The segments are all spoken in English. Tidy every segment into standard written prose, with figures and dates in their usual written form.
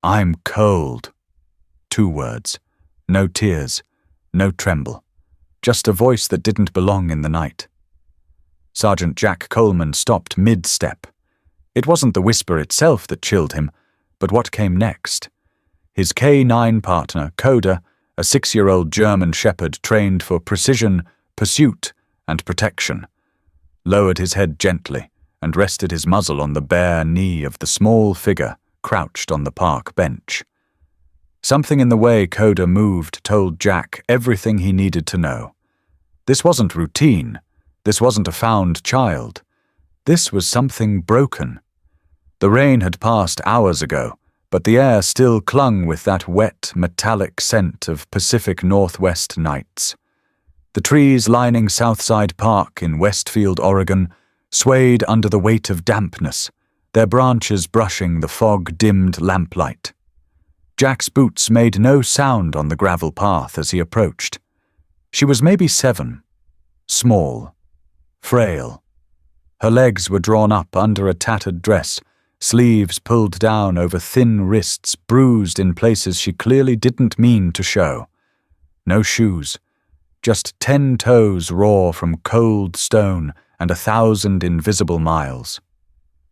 I'm cold. 2 words. No tears. No tremble. Just a voice that didn't belong in the night. Sergeant Jack Coleman stopped mid-step. It wasn't the whisper itself that chilled him, but what came next. His K-9 partner, Coda, a 6-year-old German shepherd trained for precision, pursuit, and protection, lowered his head gently and rested his muzzle on the bare knee of the small figure crouched on the park bench. Something in the way Coda moved told Jack everything he needed to know. This wasn't routine. This wasn't a found child. This was something broken. The rain had passed hours ago, but the air still clung with that wet, metallic scent of Pacific Northwest nights. The trees lining Southside Park in Westfield, Oregon, swayed under the weight of dampness, their branches brushing the fog-dimmed lamplight. Jack's boots made no sound on the gravel path as he approached. She was maybe 7, small, frail. Her legs were drawn up under a tattered dress, sleeves pulled down over thin wrists bruised in places she clearly didn't mean to show. No shoes, just 10 toes raw from cold stone and 1,000 invisible miles.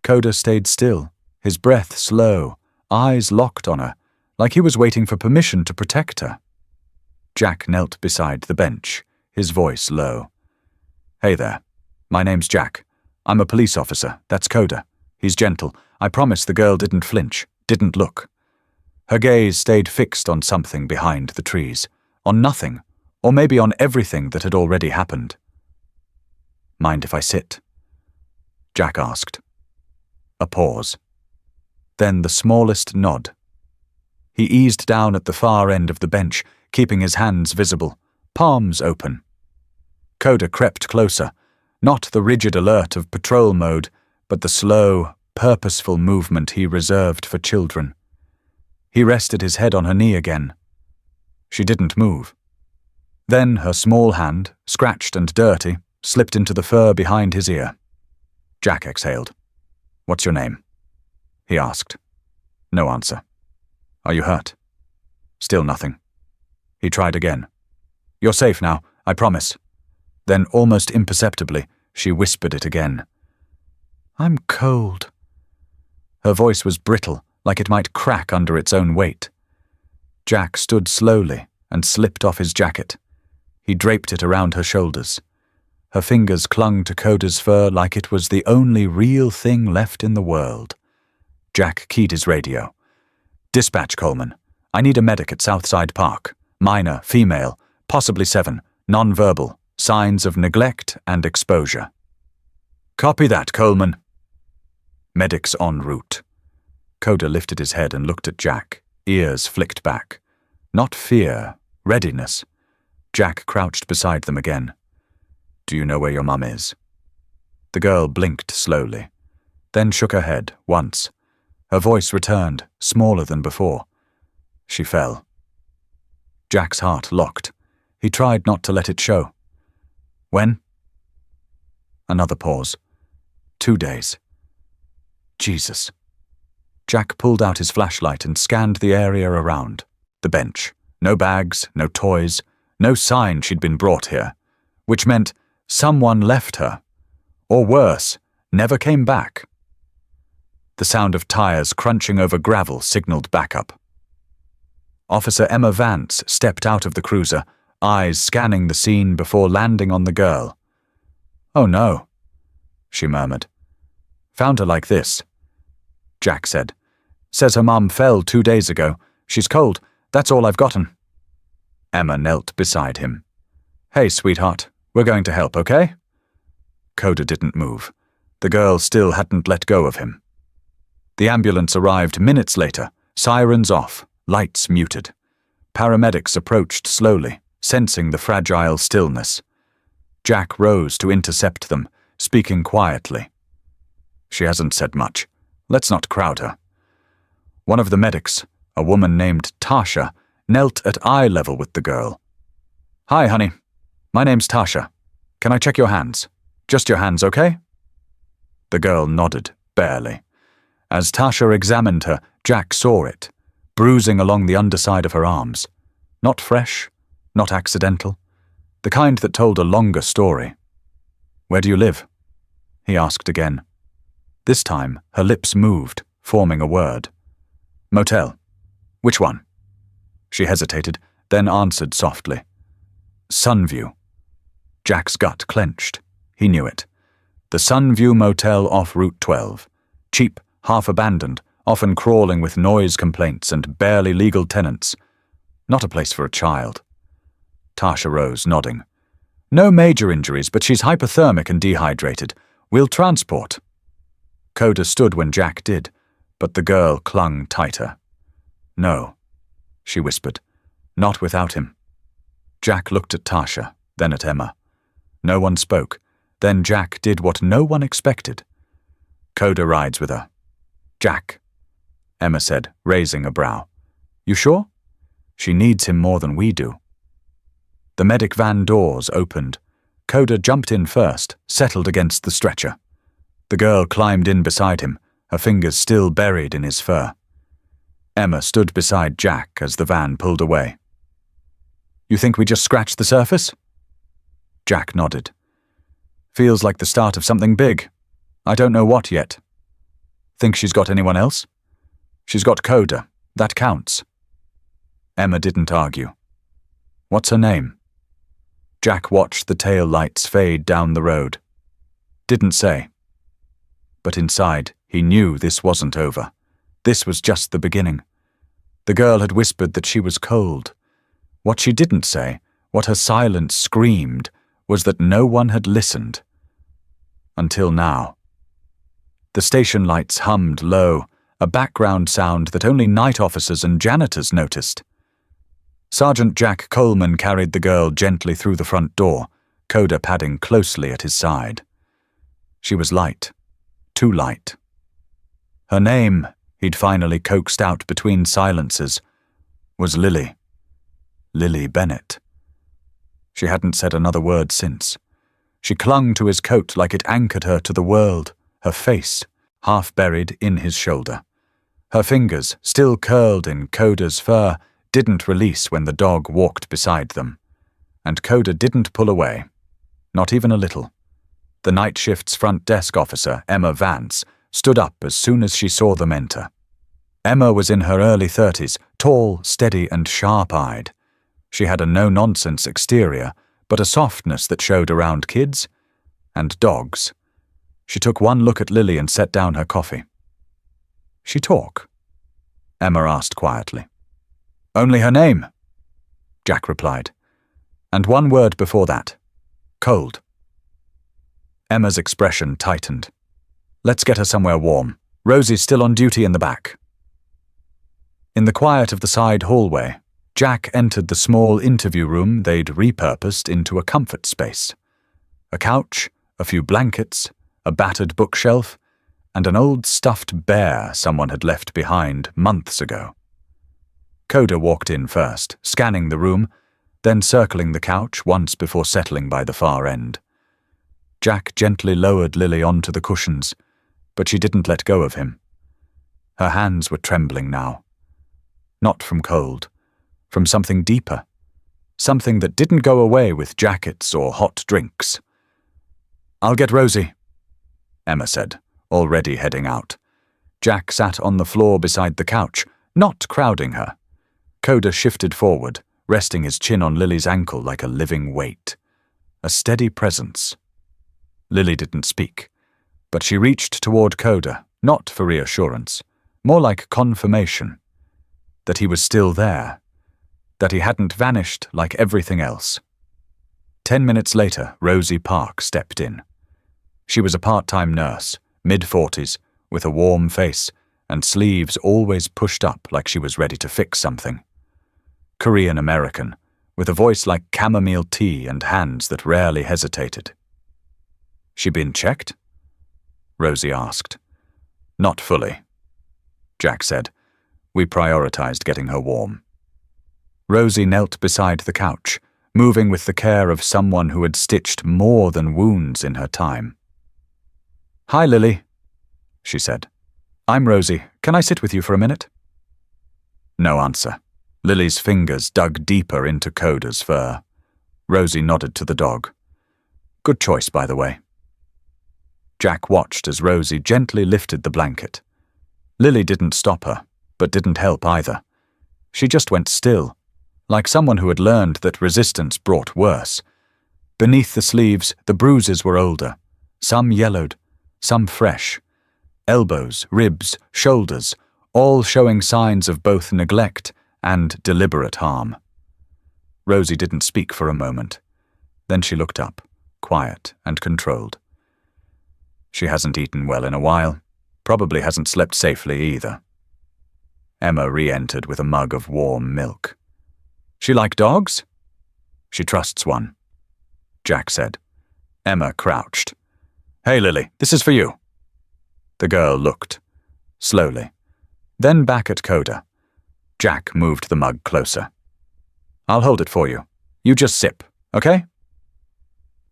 Coda stayed still, his breath slow, eyes locked on her, like he was waiting for permission to protect her. Jack knelt beside the bench, his voice low. "Hey there. My name's Jack. I'm a police officer. That's Coda. He's gentle. I promise the girl didn't flinch, didn't look." Her gaze stayed fixed on something behind the trees, on nothing, or maybe on everything that had already happened. "Mind if I sit?" Jack asked. A pause. Then the smallest nod. He eased down at the far end of the bench, keeping his hands visible, palms open. Coda crept closer, not the rigid alert of patrol mode, but the slow, purposeful movement he reserved for children. He rested his head on her knee again. She didn't move. Then her small hand, scratched and dirty, slipped into the fur behind his ear. Jack exhaled. "What's your name?" he asked. No answer. "Are you hurt?" Still nothing. He tried again. "You're safe now, I promise." Then, almost imperceptibly, she whispered it again. "I'm cold." Her voice was brittle, like it might crack under its own weight. Jack stood slowly and slipped off his jacket. He draped it around her shoulders. Her fingers clung to Coda's fur like it was the only real thing left in the world. Jack keyed his radio. "Dispatch, Coleman. I need a medic at Southside Park. Minor, female, possibly 7, non-verbal, signs of neglect and exposure." "Copy that, Coleman." Medics en route. Coda lifted his head and looked at Jack, ears flicked back. Not fear, readiness. Jack crouched beside them again. "Do you know where your mum is?" The girl blinked slowly, then shook her head once. Her voice returned, smaller than before. She fell. Jack's heart locked. He tried not to let it show. "When?" Another pause. 2 days. Jesus. Jack pulled out his flashlight and scanned the area around. The bench. No bags, no toys, no sign she'd been brought here, which meant someone left her. Or worse, never came back. The sound of tires crunching over gravel signaled backup. Officer Emma Vance stepped out of the cruiser, eyes scanning the scene before landing on the girl. "Oh no," she murmured. "Found her like this," Jack said. "Says her mum fell 2 days ago. She's cold. That's all I've gotten." Emma knelt beside him. "Hey, sweetheart, we're going to help, okay?" Coda didn't move. The girl still hadn't let go of him. The ambulance arrived minutes later, sirens off, lights muted. Paramedics approached slowly, sensing the fragile stillness. Jack rose to intercept them, speaking quietly. "She hasn't said much. Let's not crowd her." One of the medics, a woman named Tasha, knelt at eye level with the girl. "Hi, honey. My name's Tasha. Can I check your hands? Just your hands, okay?" The girl nodded, barely. As Tasha examined her, Jack saw it. bruising along the underside of her arms. Not fresh, not accidental, the kind that told a longer story. "Where do you live?" he asked again. This time, her lips moved, forming a word. "Motel. Which one?" She hesitated, then answered softly. "Sunview." Jack's gut clenched. He knew it. The Sunview Motel off Route 12. Cheap, half-abandoned, often crawling with noise complaints and barely legal tenants. Not a place for a child. Tasha rose, nodding. "No major injuries, but she's hypothermic and dehydrated. We'll transport." Coda stood when Jack did, but the girl clung tighter. "No," she whispered. "Not without him." Jack looked at Tasha, then at Emma. No one spoke. Then Jack did what no one expected. "Coda rides with her." "Jack," Emma said, raising a brow. "You sure? She needs him more than we do." The medic van doors opened. Coda jumped in first, settled against the stretcher. The girl climbed in beside him, her fingers still buried in his fur. Emma stood beside Jack as the van pulled away. "You think we just scratched the surface?" Jack nodded. "Feels like the start of something big. I don't know what yet." "Think she's got anyone else?" "She's got Coda. That counts." Emma didn't argue. "What's her name?" Jack watched the tail lights fade down the road. Didn't say. But inside, he knew this wasn't over. This was just the beginning. The girl had whispered that she was cold. What she didn't say, what her silence screamed, was that no one had listened. Until now. The station lights hummed low, a background sound that only night officers and janitors noticed. Sergeant Jack Coleman carried the girl gently through the front door, Coda padding closely at his side. She was light. Too light. Her name, he'd finally coaxed out between silences, was Lily. Lily Bennett. She hadn't said another word since. She clung to his coat like it anchored her to the world, her face, half buried in his shoulder. Her fingers, still curled in Coda's fur, didn't release when the dog walked beside them. And Coda didn't pull away. Not even a little. The night shift's front desk officer, Emma Vance, stood up as soon as she saw them enter. Emma was in her early 30s, tall, steady, and sharp-eyed. She had a no-nonsense exterior, but a softness that showed around kids and dogs. She took one look at Lily and set down her coffee. "She talk?" Emma asked quietly. "Only her name," Jack replied. "And one word before that. Cold." Emma's expression tightened. "Let's get her somewhere warm. Rosie's still on duty in the back." In the quiet of the side hallway, Jack entered the small interview room they'd repurposed into a comfort space. A couch, a few blankets, a battered bookshelf, and an old stuffed bear someone had left behind months ago. Coda walked in first, scanning the room, then circling the couch once before settling by the far end. Jack gently lowered Lily onto the cushions, but she didn't let go of him. Her hands were trembling now. Not from cold, from something deeper, something that didn't go away with jackets or hot drinks. "I'll get Rosie," Emma said, already heading out. Jack sat on the floor beside the couch, not crowding her. Coda shifted forward, resting his chin on Lily's ankle like a living weight. A steady presence. Lily didn't speak, but she reached toward Coda, not for reassurance, more like confirmation. That he was still there. That he hadn't vanished like everything else. 10 minutes later, Rosie Park stepped in. She was a part-time nurse, mid-40s, with a warm face and sleeves always pushed up like she was ready to fix something. Korean-American, with a voice like chamomile tea and hands that rarely hesitated. "She been checked?" Rosie asked. "Not fully," Jack said. "We prioritized getting her warm." Rosie knelt beside the couch, moving with the care of someone who had stitched more than wounds in her time. "Hi, Lily," she said. "I'm Rosie. Can I sit with you for a minute?" No answer. Lily's fingers dug deeper into Coda's fur. Rosie nodded to the dog. Good choice, by the way. Jack watched as Rosie gently lifted the blanket. Lily didn't stop her, but didn't help either. She just went still, like someone who had learned that resistance brought worse. Beneath the sleeves, the bruises were older, some yellowed, some fresh. Elbows, ribs, shoulders, all showing signs of both neglect and deliberate harm. Rosie didn't speak for a moment. Then she looked up, quiet and controlled. She hasn't eaten well in a while, probably hasn't slept safely either. Emma re-entered with a mug of warm milk. She like dogs? She trusts one, Jack said. Emma crouched. Hey, Lily, this is for you. The girl looked, slowly, then back at Coda. Jack moved the mug closer. I'll hold it for you. You just sip, okay?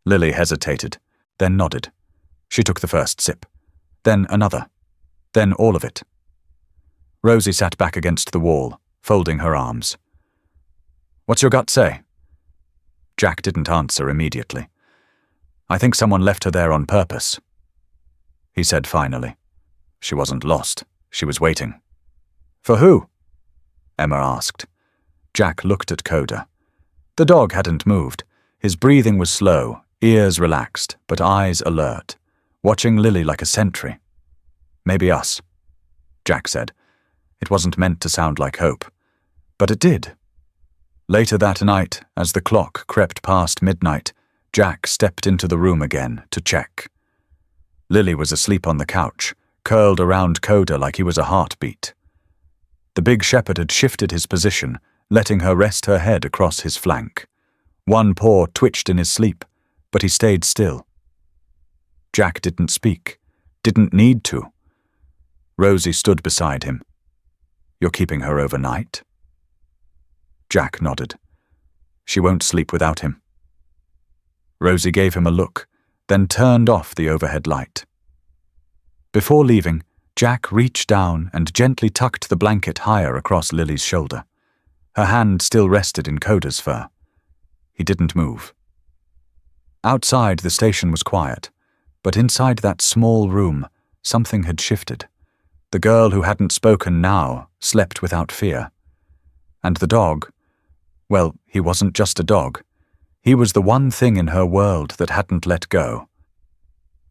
Lily hesitated, then nodded. She took the first sip, then another, then all of it. Rosie sat back against the wall, folding her arms. What's your gut say? Jack didn't answer immediately. I think someone left her there on purpose, he said finally. She wasn't lost. She was waiting. For who? Emma asked. Jack looked at Coda. The dog hadn't moved. His breathing was slow, ears relaxed, but eyes alert, watching Lily like a sentry. Maybe us, Jack said. It wasn't meant to sound like hope, but it did. Later that night, as the clock crept past midnight, Jack stepped into the room again to check. Lily was asleep on the couch, curled around Coda like he was a heartbeat. The big shepherd had shifted his position, letting her rest her head across his flank. One paw twitched in his sleep, but he stayed still. Jack didn't speak, didn't need to. Rosie stood beside him. You're keeping her overnight? Jack nodded. She won't sleep without him. Rosie gave him a look, then turned off the overhead light. Before leaving, Jack reached down and gently tucked the blanket higher across Lily's shoulder. Her hand still rested in Coda's fur. He didn't move. Outside, the station was quiet, but inside that small room, something had shifted. The girl who hadn't spoken now slept without fear. And the dog, well, he wasn't just a dog. He was the one thing in her world that hadn't let go.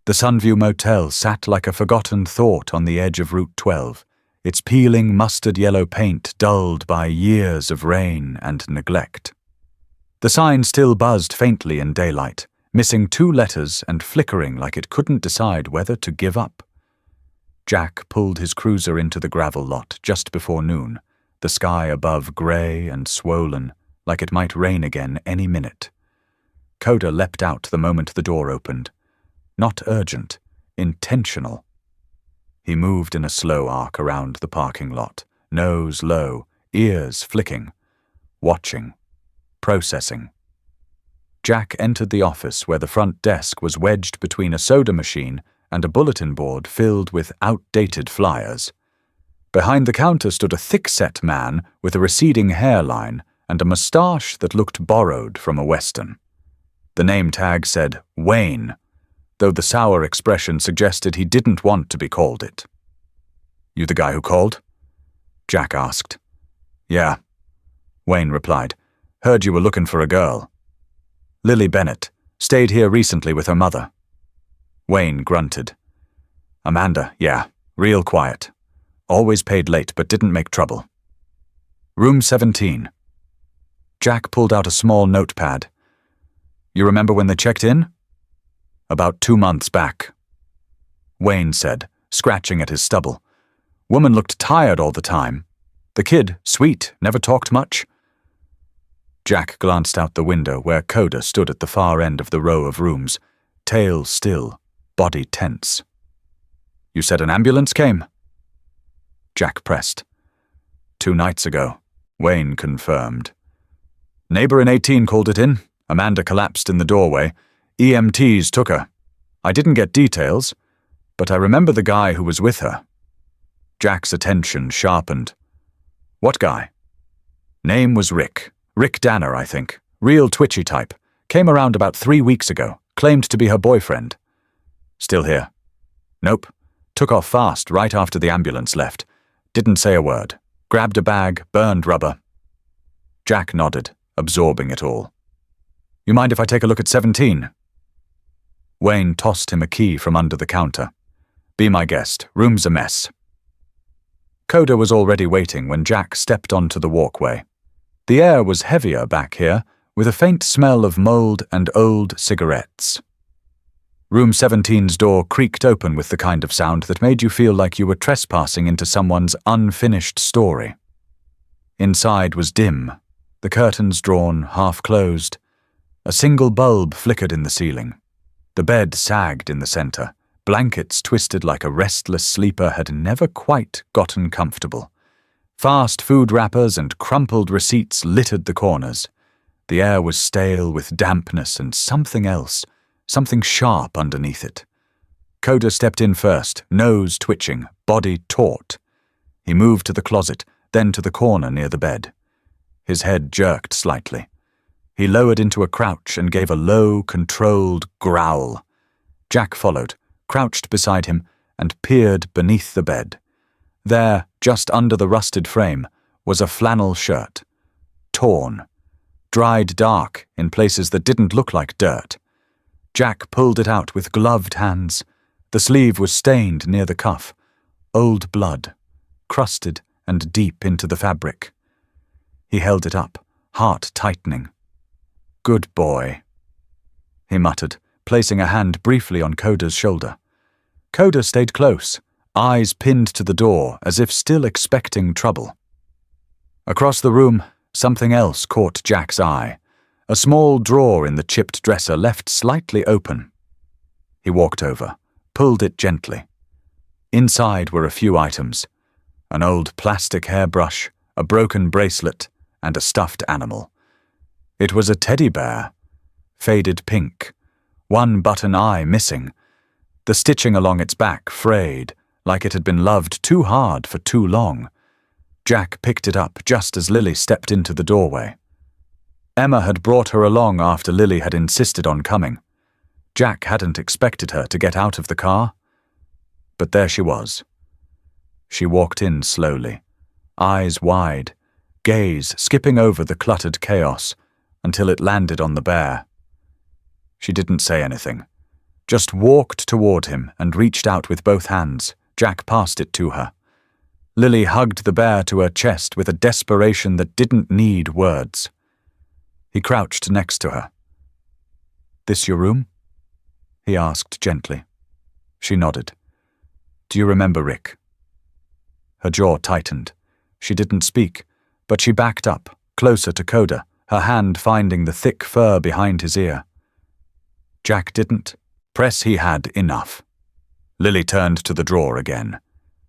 The Sunview Motel sat like a forgotten thought on the edge of Route 12, its peeling mustard-yellow paint dulled by years of rain and neglect. The sign still buzzed faintly in daylight, missing 2 letters and flickering like it couldn't decide whether to give up. Jack pulled his cruiser into the gravel lot just before noon, the sky above grey and swollen, like it might rain again any minute. Coda leapt out the moment the door opened. Not urgent, intentional. He moved in a slow arc around the parking lot, nose low, ears flicking, watching, processing. Jack entered the office where the front desk was wedged between a soda machine and a bulletin board filled with outdated flyers. Behind the counter stood a thick-set man with a receding hairline and a moustache that looked borrowed from a Western. The name tag said Wayne, though the sour expression suggested he didn't want to be called it. You the guy who called? Jack asked. Yeah, Wayne replied. Heard you were looking for a girl. Lily Bennett. Stayed here recently with her mother. Wayne grunted. Amanda, yeah, real quiet. Always paid late but didn't make trouble. Room 17. Jack pulled out a small notepad. You remember when they checked in? About 2 months back. Wayne said, scratching at his stubble. Woman looked tired all the time. The kid, sweet, never talked much. Jack glanced out the window where Coda stood at the far end of the row of rooms, tail still, body tense. You said an ambulance came? Jack pressed. 2 nights ago, Wayne confirmed. Neighbor in 18 called it in. Amanda collapsed in the doorway. EMTs took her. I didn't get details, but I remember the guy who was with her. Jack's attention sharpened. What guy? Name was Rick. Rick Danner, I think. Real twitchy type. Came around about 3 weeks ago. Claimed to be her boyfriend. Still here? Nope. Took off fast right after the ambulance left. Didn't say a word. Grabbed a bag, burned rubber. Jack nodded, absorbing it all. You mind if I take a look at 17? Wayne tossed him a key from under the counter. Be my guest. Room's a mess. Coda was already waiting when Jack stepped onto the walkway. The air was heavier back here, with a faint smell of mold and old cigarettes. Room 17's door creaked open with the kind of sound that made you feel like you were trespassing into someone's unfinished story. Inside was dim, the curtains drawn, half closed. A single bulb flickered in the ceiling. The bed sagged in the center. Blankets twisted like a restless sleeper had never quite gotten comfortable. Fast food wrappers and crumpled receipts littered the corners. The air was stale with dampness and something else, something sharp underneath it. Coda stepped in first, nose twitching, body taut. He moved to the closet, then to the corner near the bed. His head jerked slightly. He lowered into a crouch and gave a low, controlled growl. Jack followed, crouched beside him, and peered beneath the bed. There, just under the rusted frame, was a flannel shirt. Torn. Dried dark in places that didn't look like dirt. Jack pulled it out with gloved hands. The sleeve was stained near the cuff. Old blood, crusted and deep into the fabric. He held it up, heart tightening. Good boy, he muttered, placing a hand briefly on Coda's shoulder. Coda stayed close, eyes pinned to the door as if still expecting trouble. Across the room, something else caught Jack's eye. A small drawer in the chipped dresser left slightly open. He walked over, pulled it gently. Inside were a few items: an old plastic hairbrush, a broken bracelet, and a stuffed animal. It was a teddy bear, faded pink, one button eye missing. The stitching along its back frayed, like it had been loved too hard for too long. Jack picked it up just as Lily stepped into the doorway. Emma had brought her along after Lily had insisted on coming. Jack hadn't expected her to get out of the car. But there she was. She walked in slowly, eyes wide, gaze skipping over the cluttered chaos until it landed on the bear. She didn't say anything, just walked toward him and reached out with both hands. Jack passed it to her. Lily hugged the bear to her chest with a desperation that didn't need words. He crouched next to her. This your room? He asked gently. She nodded. Do you remember Rick? Her jaw tightened. She didn't speak, but she backed up, closer to Coda, her hand finding the thick fur behind his ear. Jack didn't. Press he had enough. Lily turned to the drawer again.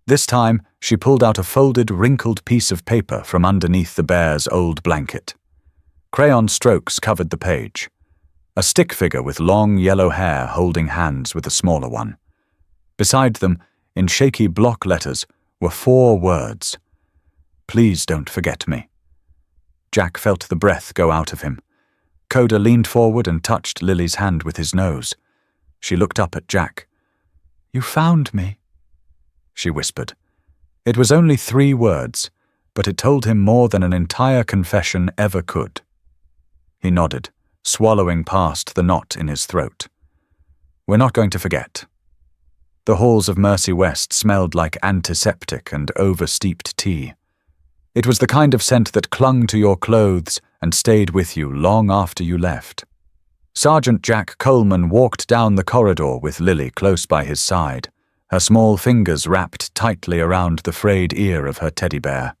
This time, she pulled out a folded, wrinkled piece of paper from underneath the bear's old blanket. Crayon strokes covered the page. A stick figure with long yellow hair holding hands with a smaller one. Beside them, in shaky block letters, were 4 words. Please don't forget me. Jack felt the breath go out of him. Coda leaned forward and touched Lily's hand with his nose. She looked up at Jack. You found me, she whispered. It was only 3 words, but it told him more than an entire confession ever could. He nodded, swallowing past the knot in his throat. We're not going to forget. The halls of Mercy West smelled like antiseptic and over-steeped tea. It was the kind of scent that clung to your clothes and stayed with you long after you left. Sergeant Jack Coleman walked down the corridor with Lily close by his side, her small fingers wrapped tightly around the frayed ear of her teddy bear.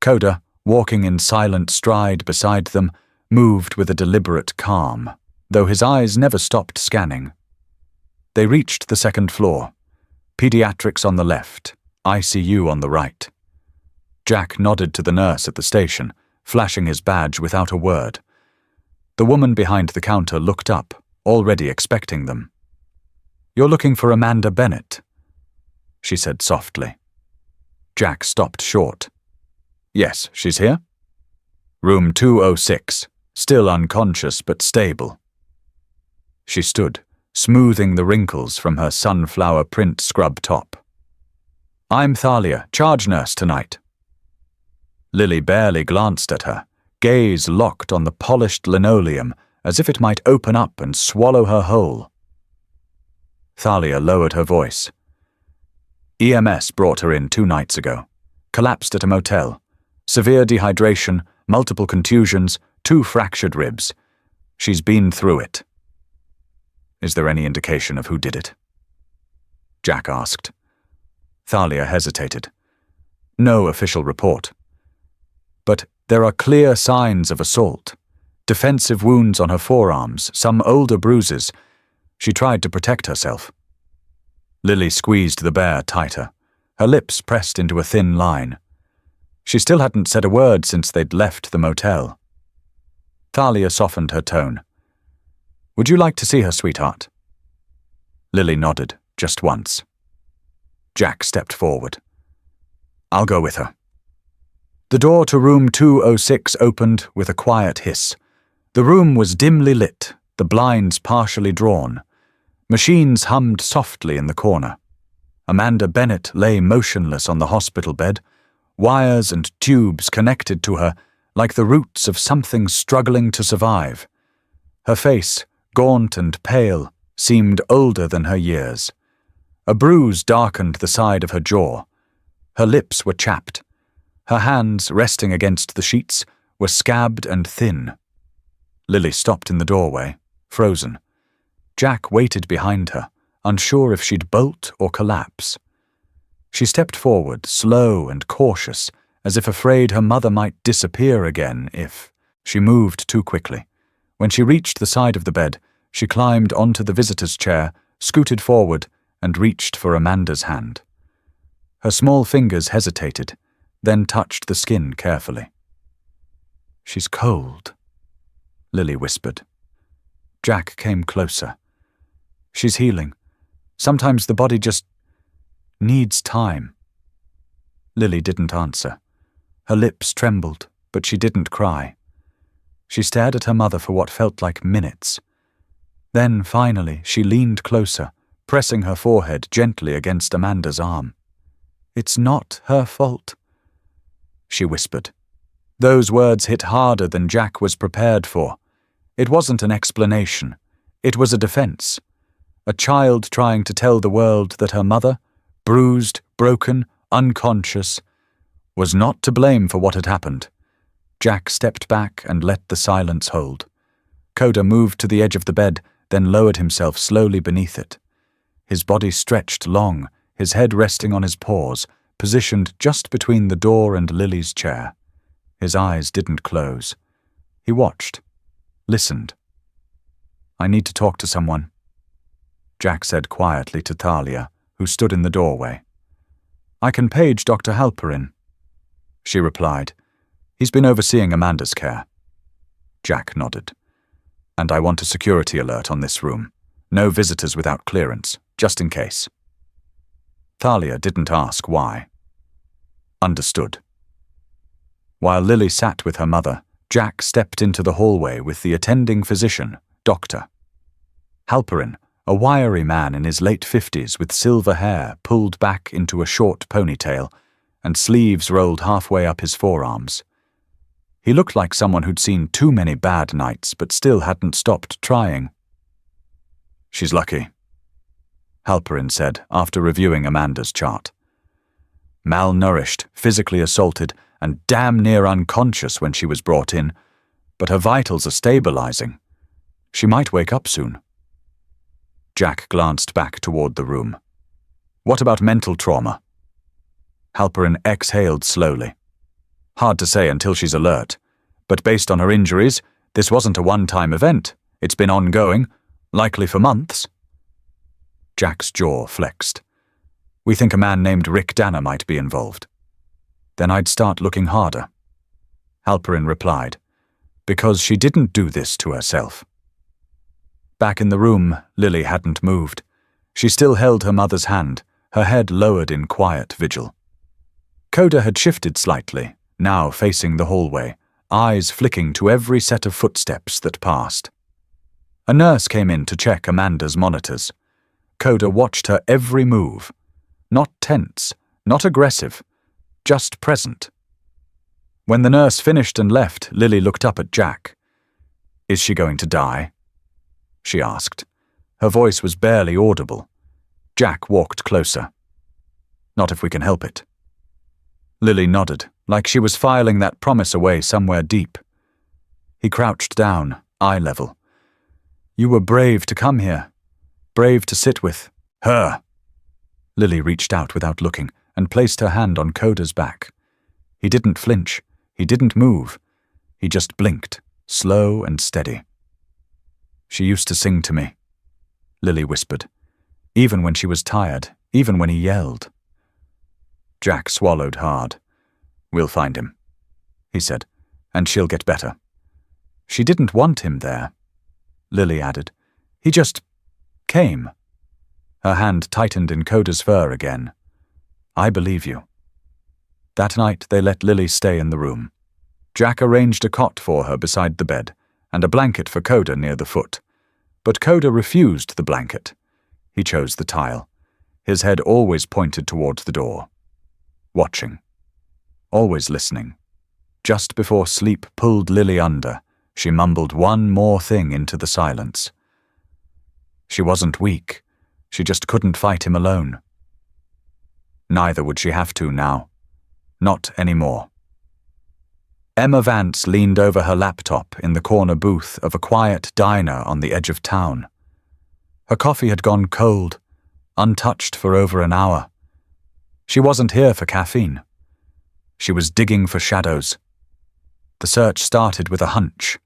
Coda, walking in silent stride beside them, moved with a deliberate calm, though his eyes never stopped scanning. They reached the 2nd floor. Pediatrics on the left, ICU on the right. Jack nodded to the nurse at the station, flashing his badge without a word. The woman behind the counter looked up, already expecting them. You're looking for Amanda Bennett, she said softly. Jack stopped short. Yes, she's here. Room 206, still unconscious but stable. She stood, smoothing the wrinkles from her sunflower print scrub top. I'm Thalia, charge nurse tonight. Lily barely glanced at her, gaze locked on the polished linoleum as if it might open up and swallow her whole. Thalia lowered her voice. EMS brought her in 2 nights ago. Collapsed at a motel. Severe dehydration, multiple contusions, 2 fractured ribs. She's been through it. Is there any indication of who did it? Jack asked. Thalia hesitated. No official report. But there are clear signs of assault. Defensive wounds on her forearms, some older bruises. She tried to protect herself. Lily squeezed the bear tighter, her lips pressed into a thin line. She still hadn't said a word since they'd left the motel. Thalia softened her tone. Would you like to see her, sweetheart? Lily nodded, just once. Jack stepped forward. I'll go with her. The door to room 206 opened with a quiet hiss. The room was dimly lit, the blinds partially drawn. Machines hummed softly in the corner. Amanda Bennett lay motionless on the hospital bed, wires and tubes connected to her like the roots of something struggling to survive. Her face, gaunt and pale, seemed older than her years. A bruise darkened the side of her jaw. Her lips were chapped. Her hands, resting against the sheets, were scabbed and thin. Lily stopped in the doorway, frozen. Jack waited behind her, unsure if she'd bolt or collapse. She stepped forward, slow and cautious, as if afraid her mother might disappear again if she moved too quickly. When she reached the side of the bed, she climbed onto the visitor's chair, scooted forward, and reached for Amanda's hand. Her small fingers hesitated, then touched the skin carefully. She's cold, Lily whispered. Jack came closer. She's healing. Sometimes the body just needs time. Lily didn't answer. Her lips trembled, but she didn't cry. She stared at her mother for what felt like minutes. Then, finally, she leaned closer, pressing her forehead gently against Amanda's arm. It's not her fault, she whispered. Those words hit harder than Jack was prepared for. It wasn't an explanation. It was a defense. A child trying to tell the world that her mother, bruised, broken, unconscious, was not to blame for what had happened. Jack stepped back and let the silence hold. Coda moved to the edge of the bed, then lowered himself slowly beneath it. His body stretched long, his head resting on his paws, positioned just between the door and Lily's chair. His eyes didn't close. He watched, listened. I need to talk to someone, Jack said quietly to Thalia, who stood in the doorway. I can page Dr. Halperin, she replied. He's been overseeing Amanda's care. Jack nodded. And I want a security alert on this room. No visitors without clearance, just in case. Thalia didn't ask why. Understood. While Lily sat with her mother, Jack stepped into the hallway with the attending physician, Dr. Halperin, a wiry man in his late 50s with silver hair pulled back into a short ponytail and sleeves rolled halfway up his forearms. He looked like someone who'd seen too many bad nights but still hadn't stopped trying. She's lucky, Halperin said after reviewing Amanda's chart. Malnourished, physically assaulted, and damn near unconscious when she was brought in, but her vitals are stabilizing. She might wake up soon. Jack glanced back toward the room. What about mental trauma? Halperin exhaled slowly. Hard to say until she's alert, but based on her injuries, this wasn't a one-time event. It's been ongoing, likely for months. Jack's jaw flexed. We think a man named Rick Danner might be involved. Then I'd start looking harder. Halperin replied, because she didn't do this to herself. Back in the room, Lily hadn't moved. She still held her mother's hand, her head lowered in quiet vigil. Coda had shifted slightly, now facing the hallway, eyes flicking to every set of footsteps that passed. A nurse came in to check Amanda's monitors. Coda watched her every move. Not tense, not aggressive, just present. When the nurse finished and left, Lily looked up at Jack. "Is she going to die?" she asked. Her voice was barely audible. Jack walked closer. "Not if we can help it." Lily nodded, like she was filing that promise away somewhere deep. He crouched down, eye level. "You were brave to come here. Brave to sit with her." Lily reached out without looking and placed her hand on Coda's back. He didn't flinch. He didn't move. He just blinked, slow and steady. "She used to sing to me," Lily whispered, "even when she was tired, even when he yelled." Jack swallowed hard. "We'll find him," he said, "and she'll get better." "She didn't want him there," Lily added. "He just came." Her hand tightened in Coda's fur again. "I believe you." That night they let Lily stay in the room. Jack arranged a cot for her beside the bed, and a blanket for Coda near the foot. But Coda refused the blanket. He chose the tile. His head always pointed towards the door. Watching. Always listening. Just before sleep pulled Lily under, she mumbled one more thing into the silence. She wasn't weak. She just couldn't fight him alone. Neither would she have to now. Not anymore. Emma Vance leaned over her laptop in the corner booth of a quiet diner on the edge of town. Her coffee had gone cold, untouched for over an hour. She wasn't here for caffeine. She was digging for shadows. The search started with a hunch.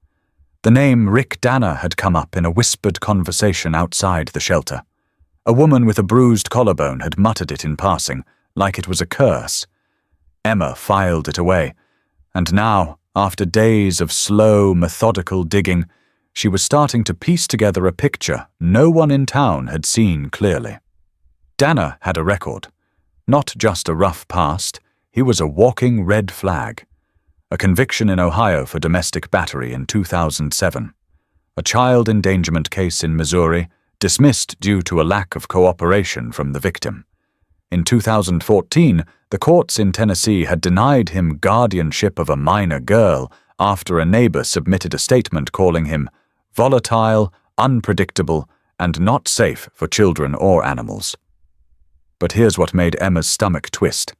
The name Rick Danner had come up in a whispered conversation outside the shelter. A woman with a bruised collarbone had muttered it in passing, like it was a curse. Emma filed it away, and now, after days of slow, methodical digging, she was starting to piece together a picture no one in town had seen clearly. Danner had a record. Not just a rough past, he was a walking red flag. A conviction in Ohio for domestic battery in 2007. A child endangerment case in Missouri, dismissed due to a lack of cooperation from the victim. In 2014, the courts in Tennessee had denied him guardianship of a minor girl after a neighbor submitted a statement calling him volatile, unpredictable, and not safe for children or animals. But here's what made Emma's stomach twist.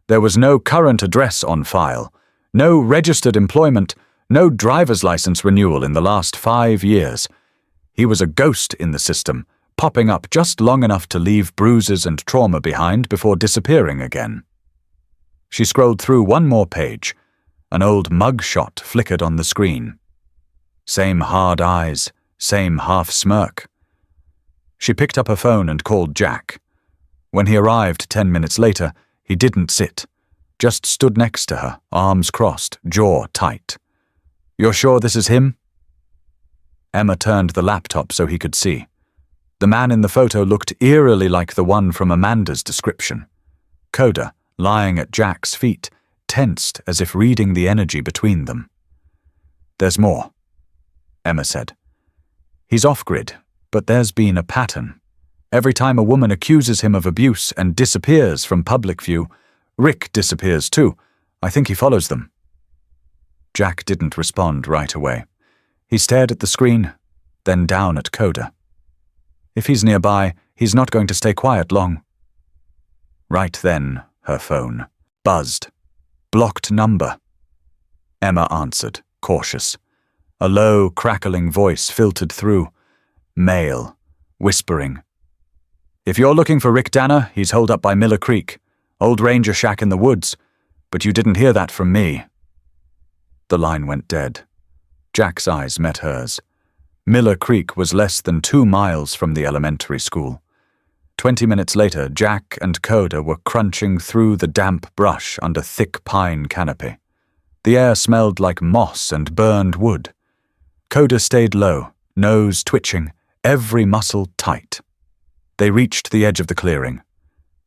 There was no current address on file, no registered employment, no driver's license renewal in the last 5 years. He was a ghost in the system, popping up just long enough to leave bruises and trauma behind before disappearing again. She scrolled through one more page. An old mug shot flickered on the screen. Same hard eyes, same half smirk. She picked up her phone and called Jack. When he arrived 10 minutes later, he didn't sit, just stood next to her, arms crossed, jaw tight. "You're sure this is him?" Emma turned the laptop so he could see. The man in the photo looked eerily like the one from Amanda's description. Coda, lying at Jack's feet, tensed as if reading the energy between them. "There's more," Emma said. "He's off-grid, but there's been a pattern. Every time a woman accuses him of abuse and disappears from public view, Rick disappears too. I think he follows them." Jack didn't respond right away. He stared at the screen, then down at Coda. If he's nearby, he's not going to stay quiet long. Right then, her phone buzzed. Blocked number. Emma answered, cautious. A low, crackling voice filtered through. Male, whispering. "If you're looking for Rick Danner, he's holed up by Miller Creek, old ranger shack in the woods, but you didn't hear that from me." The line went dead. Jack's eyes met hers. Miller Creek was less than 2 miles from the elementary school. 20 minutes later, Jack and Coda were crunching through the damp brush under thick pine canopy. The air smelled like moss and burned wood. Coda stayed low, nose twitching, every muscle tight. They reached the edge of the clearing.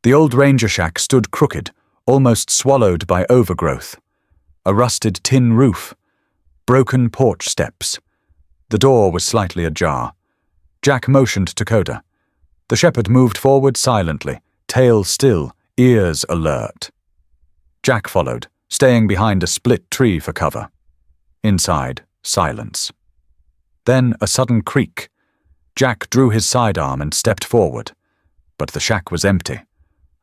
The old ranger shack stood crooked, almost swallowed by overgrowth. a rusted tin roof, broken porch steps. The door was slightly ajar. Jack motioned to Coda. The shepherd moved forward silently, tail still, ears alert. Jack followed, staying behind a split tree for cover. Inside, silence. Then a sudden creak. Jack drew his sidearm and stepped forward. But the shack was empty.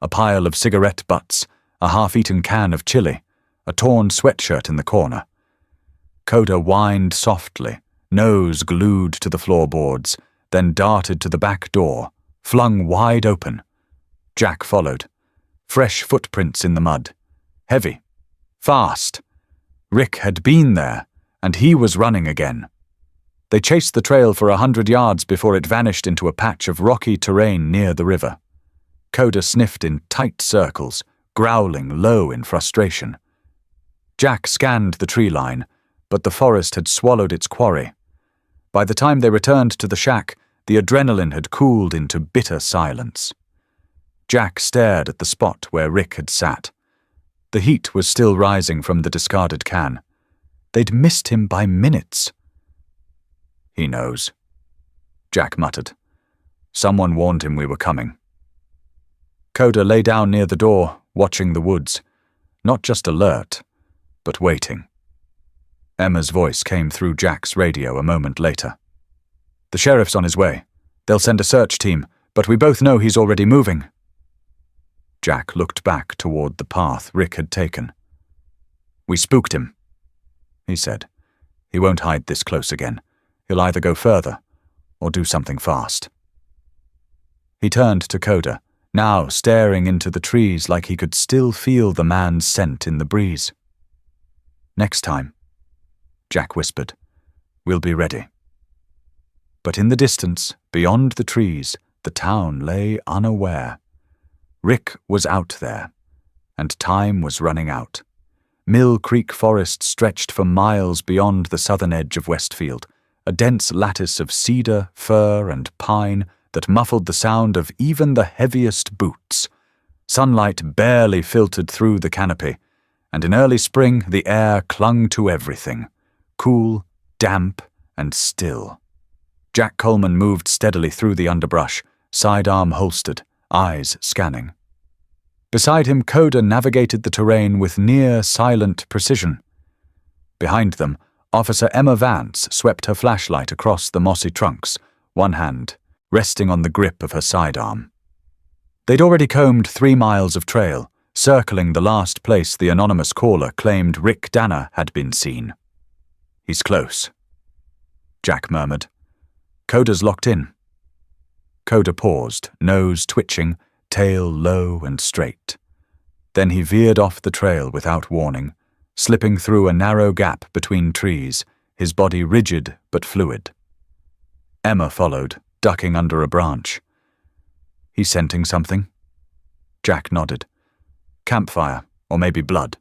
A pile of cigarette butts, a half-eaten can of chili, a torn sweatshirt in the corner. Coda whined softly, nose glued to the floorboards, then darted to the back door, flung wide open. Jack followed. Fresh footprints in the mud. Heavy. Fast. Rick had been there, and he was running again. They chased the trail for 100 yards before it vanished into a patch of rocky terrain near the river. Coda sniffed in tight circles, growling low in frustration. Jack scanned the tree line, but the forest had swallowed its quarry. By the time they returned to the shack, the adrenaline had cooled into bitter silence. Jack stared at the spot where Rick had sat. The heat was still rising from the discarded can. They'd missed him by minutes. "He knows," Jack muttered. "Someone warned him we were coming." Coda lay down near the door, watching the woods. Not just alert, but waiting. Emma's voice came through Jack's radio a moment later. "The sheriff's on his way. They'll send a search team, but we both know he's already moving." Jack looked back toward the path Rick had taken. "We spooked him," he said. "He won't hide this close again. He'll either go further or do something fast." He turned to Coda, now staring into the trees like he could still feel the man's scent in the breeze. "Next time," Jack whispered, "we'll be ready." But in the distance, beyond the trees, the town lay unaware. Rick was out there, and time was running out. Mill Creek Forest stretched for miles beyond the southern edge of Westfield, a dense lattice of cedar, fir, and pine that muffled the sound of even the heaviest boots. Sunlight barely filtered through the canopy, and in early spring the air clung to everything, cool, damp, and still. Jack Coleman moved steadily through the underbrush, sidearm holstered, eyes scanning. Beside him, Coda navigated the terrain with near-silent precision. Behind them, Officer Emma Vance swept her flashlight across the mossy trunks, one hand resting on the grip of her sidearm. They'd already combed 3 miles of trail, circling the last place the anonymous caller claimed Rick Danner had been seen. "He's close," Jack murmured. "Coda's locked in." Coda paused, nose twitching, tail low and straight. Then he veered off the trail without warning, slipping through a narrow gap between trees, his body rigid but fluid. Emma followed, ducking under a branch. "He's scenting something?" Jack nodded. "Campfire, or maybe blood."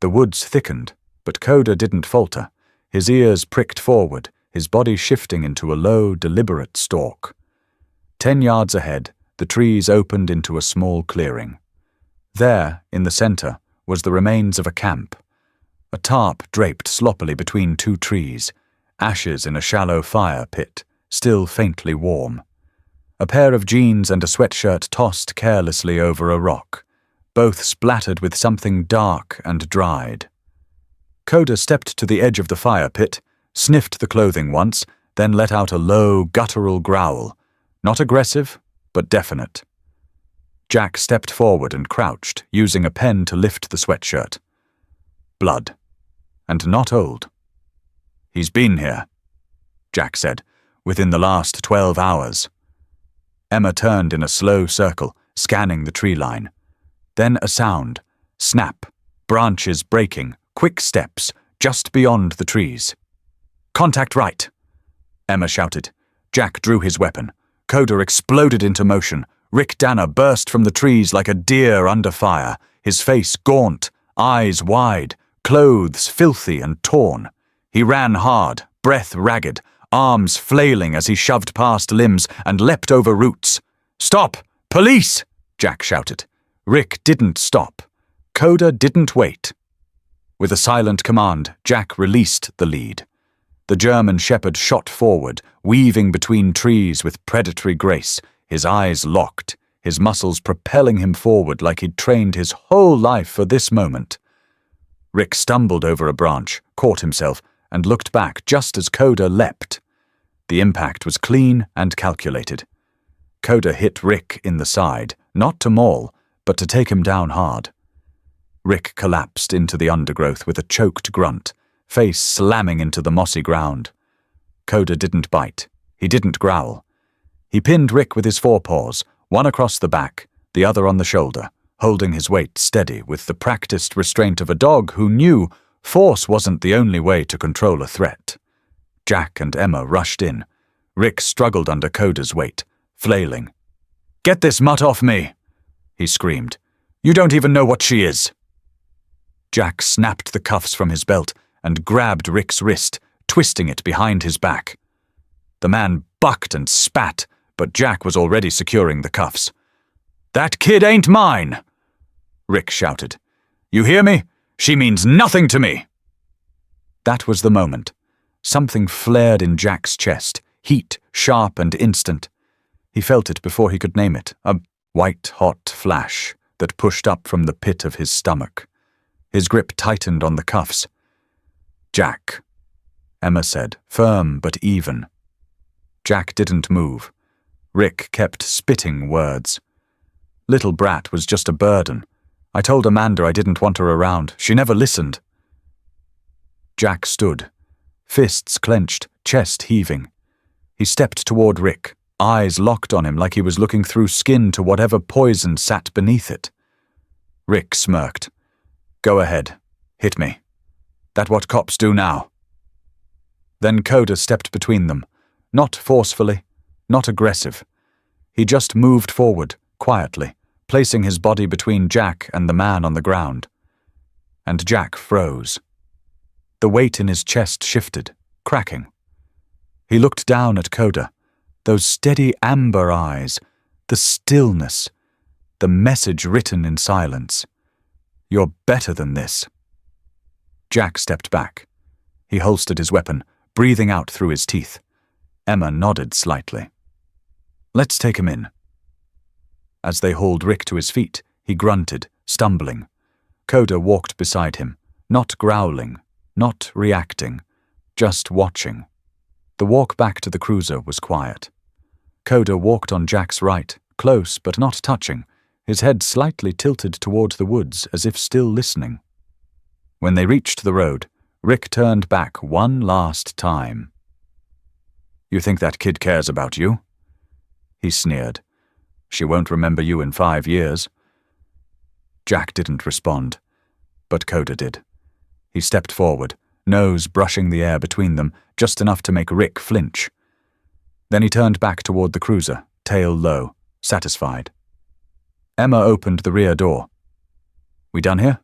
The woods thickened, but Coda didn't falter. His ears pricked forward, his body shifting into a low, deliberate stalk. 10 yards ahead, the trees opened into a small clearing. There, in the center, was the remains of a camp. A tarp draped sloppily between 2 trees, ashes in a shallow fire pit, still faintly warm. A pair of jeans and a sweatshirt tossed carelessly over a rock, both splattered with something dark and dried. Coda stepped to the edge of the fire pit, sniffed the clothing once, then let out a low, guttural growl, not aggressive, but definite. Jack stepped forward and crouched, using a pen to lift the sweatshirt. Blood. And not old. "He's been here," Jack said, "within the last 12 hours. Emma turned in a slow circle, scanning the tree line. Then a sound. Snap. Branches breaking. Quick steps, just beyond the trees. "Contact right," Emma shouted. Jack drew his weapon. Coda exploded into motion. Rick Danner burst from the trees like a deer under fire, his face gaunt, eyes wide, clothes filthy and torn. He ran hard, breath ragged, arms flailing as he shoved past limbs and leapt over roots. "Stop! Police!" Jack shouted. Rick didn't stop. Coda didn't wait. With a silent command, Jack released the lead. The German shepherd shot forward, weaving between trees with predatory grace, his eyes locked, his muscles propelling him forward like he'd trained his whole life for this moment. Rick stumbled over a branch, caught himself, and looked back just as Coda leapt. The impact was clean and calculated. Coda hit Rick in the side, not to maul, but to take him down hard. Rick collapsed into the undergrowth with a choked grunt, face slamming into the mossy ground. Coda didn't bite. He didn't growl. He pinned Rick with his forepaws, one across the back, the other on the shoulder, holding his weight steady with the practiced restraint of a dog who knew force wasn't the only way to control a threat. Jack and Emma rushed in. Rick struggled under Coda's weight, flailing. "Get this mutt off me!" he screamed. "You don't even know what she is!" Jack snapped the cuffs from his belt and grabbed Rick's wrist, twisting it behind his back. The man bucked and spat, but Jack was already securing the cuffs. "That kid ain't mine!" Rick shouted. "You hear me? She means nothing to me!" That was the moment. Something flared in Jack's chest, heat, sharp and instant. He felt it before he could name it, a white-hot flash that pushed up from the pit of his stomach. His grip tightened on the cuffs. "Jack," Emma said, firm but even. Jack didn't move. Rick kept spitting words. "Little brat was just a burden. I told Amanda I didn't want her around. She never listened." Jack stood, fists clenched, chest heaving. He stepped toward Rick, eyes locked on him like he was looking through skin to whatever poison sat beneath it. Rick smirked. "Go ahead. Hit me. That what cops do now." Then Coda stepped between them, not forcefully, not aggressive. He just moved forward, quietly, placing his body between Jack and the man on the ground. And Jack froze. The weight in his chest shifted, cracking. He looked down at Coda, those steady amber eyes, the stillness, the message written in silence. "You're better than this." Jack stepped back. He holstered his weapon, breathing out through his teeth. Emma nodded slightly. "Let's take him in." As they hauled Rick to his feet, he grunted, stumbling. Coda walked beside him, not growling, not reacting, just watching. The walk back to the cruiser was quiet. Coda walked on Jack's right, close but not touching, his head slightly tilted toward the woods as if still listening. When they reached the road, Rick turned back one last time. "You think that kid cares about you?" He sneered. "She won't remember you in 5 years." Jack didn't respond, but Coda did. He stepped forward, nose brushing the air between them, just enough to make Rick flinch. Then he turned back toward the cruiser, tail low, satisfied. Emma opened the rear door. "We done here?"